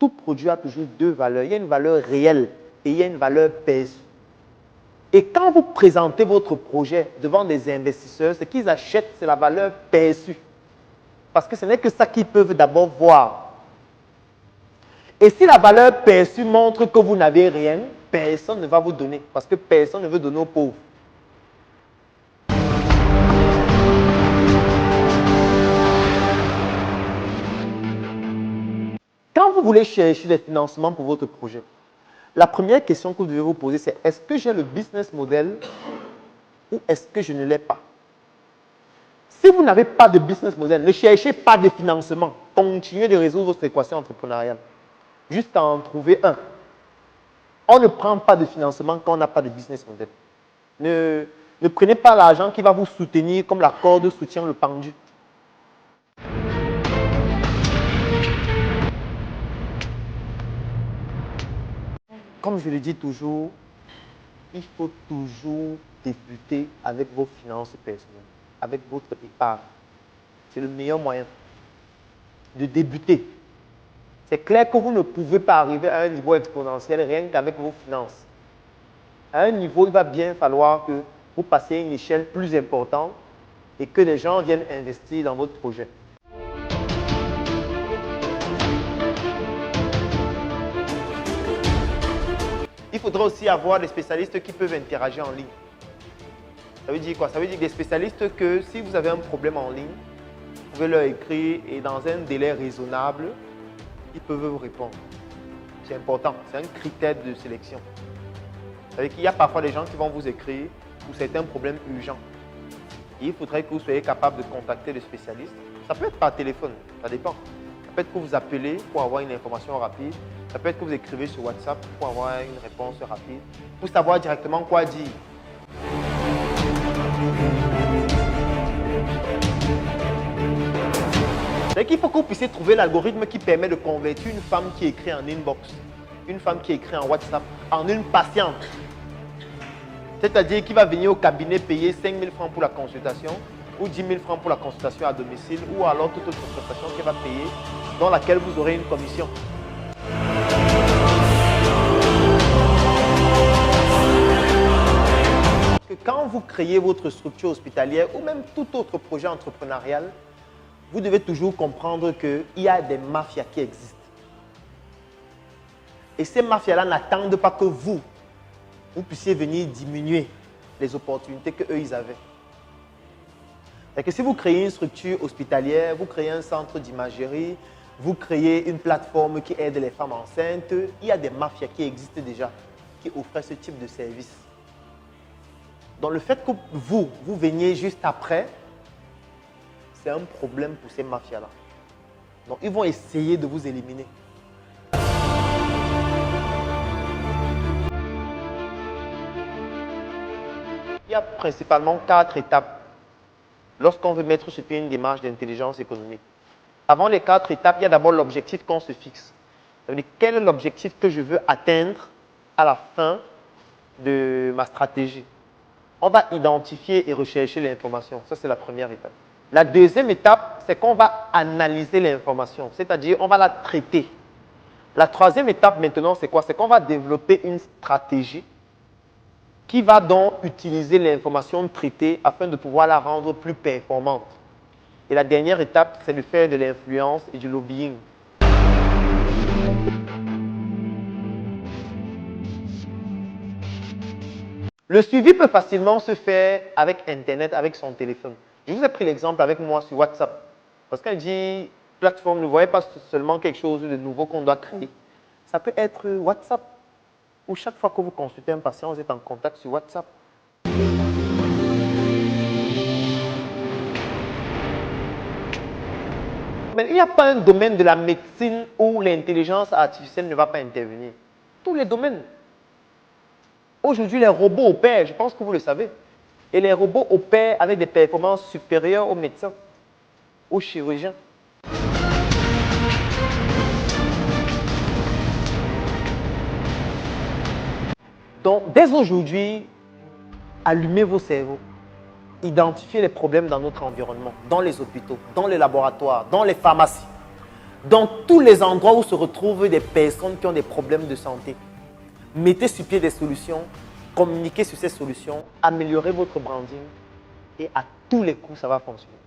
tout produit a toujours deux valeurs. Il y a une valeur réelle et il y a une valeur perçue. Et quand vous présentez votre projet devant des investisseurs, ce qu'ils achètent, c'est la valeur perçue. Parce que ce n'est que ça qu'ils peuvent d'abord voir. Et si la valeur perçue montre que vous n'avez rien, personne ne va vous donner. Parce que personne ne veut donner aux pauvres. Quand vous voulez chercher des financements pour votre projet, la première question que vous devez vous poser, c'est est-ce que j'ai le business model ou est-ce que je ne l'ai pas? Si vous n'avez pas de business model, ne cherchez pas de financement. Continuez de résoudre votre équation entrepreneuriale. Juste à en trouver un. On ne prend pas de financement quand on n'a pas de business model. Ne prenez pas l'argent qui va vous soutenir comme la corde soutient le pendu. Comme je le dis toujours, il faut toujours débuter avec vos finances personnelles, avec votre épargne. C'est le meilleur moyen de débuter. C'est clair que vous ne pouvez pas arriver à un niveau exponentiel rien qu'avec vos finances. À un niveau, il va bien falloir que vous passiez à une échelle plus importante et que les gens viennent investir dans votre projet. Il faudra aussi avoir des spécialistes qui peuvent interagir en ligne. Ça veut dire quoi? Ça veut dire des spécialistes que si vous avez un problème en ligne, vous pouvez leur écrire et dans un délai raisonnable, ils peuvent vous répondre. C'est important, c'est un critère de sélection. Ça veut dire qu'il y a parfois des gens qui vont vous écrire pour certains problèmes urgents. Et il faudrait que vous soyez capable de contacter le spécialiste. Ça peut être par téléphone, ça dépend. Ça peut être que vous appelez pour avoir une information rapide. Ça peut être que vous écrivez sur WhatsApp pour avoir une réponse rapide. Pour savoir directement quoi dire. C'est qu'il faut que vous puissiez trouver l'algorithme qui permet de convertir une femme qui écrit en inbox, une femme qui écrit en WhatsApp, en une patiente. C'est-à-dire qu'il va venir au cabinet payer 5 000 francs pour la consultation ou 10 000 francs pour la consultation à domicile ou alors toute autre prestation qu'elle va payer dans laquelle vous aurez une commission. Quand vous créez votre structure hospitalière ou même tout autre projet entrepreneurial, vous devez toujours comprendre qu'il y a des mafias qui existent. Et ces mafias-là n'attendent pas que vous puissiez venir diminuer les opportunités qu'eux, ils avaient. C'est que si vous créez une structure hospitalière, vous créez un centre d'imagerie, vous créez une plateforme qui aide les femmes enceintes, il y a des mafias qui existent déjà, qui offrent ce type de service. Donc le fait que vous veniez juste après, c'est un problème pour ces mafias-là. Donc ils vont essayer de vous éliminer. Il y a principalement 4 étapes lorsqu'on veut mettre sur pied une démarche d'intelligence économique. Avant les 4 étapes, il y a d'abord l'objectif qu'on se fixe. Ça veut dire quel est l'objectif que je veux atteindre à la fin de ma stratégie. On va identifier et rechercher l'information. Ça, c'est la première étape. La deuxième étape, c'est qu'on va analyser l'information, c'est-à-dire on va la traiter. La troisième étape maintenant, c'est quoi? C'est qu'on va développer une stratégie qui va donc utiliser l'information traitée afin de pouvoir la rendre plus performante. Et la dernière étape, c'est de faire de l'influence et du lobbying. Le suivi peut facilement se faire avec Internet, avec son téléphone. Je vous ai pris l'exemple avec moi sur WhatsApp. Parce qu'elle dit, plateforme, ne voyez pas seulement quelque chose de nouveau qu'on doit créer. Ça peut être WhatsApp, où chaque fois que vous consultez un patient, vous êtes en contact sur WhatsApp. Mais il n'y a pas un domaine de la médecine où l'intelligence artificielle ne va pas intervenir. Tous les domaines. Aujourd'hui, les robots opèrent, je pense que vous le savez. Et les robots opèrent avec des performances supérieures aux médecins, aux chirurgiens. Donc, dès aujourd'hui, allumez vos cerveaux. Identifiez les problèmes dans notre environnement, dans les hôpitaux, dans les laboratoires, dans les pharmacies. Dans tous les endroits où se retrouvent des personnes qui ont des problèmes de santé, mettez sur pied des solutions, communiquez sur ces solutions, améliorez votre branding et à tous les coups, ça va fonctionner.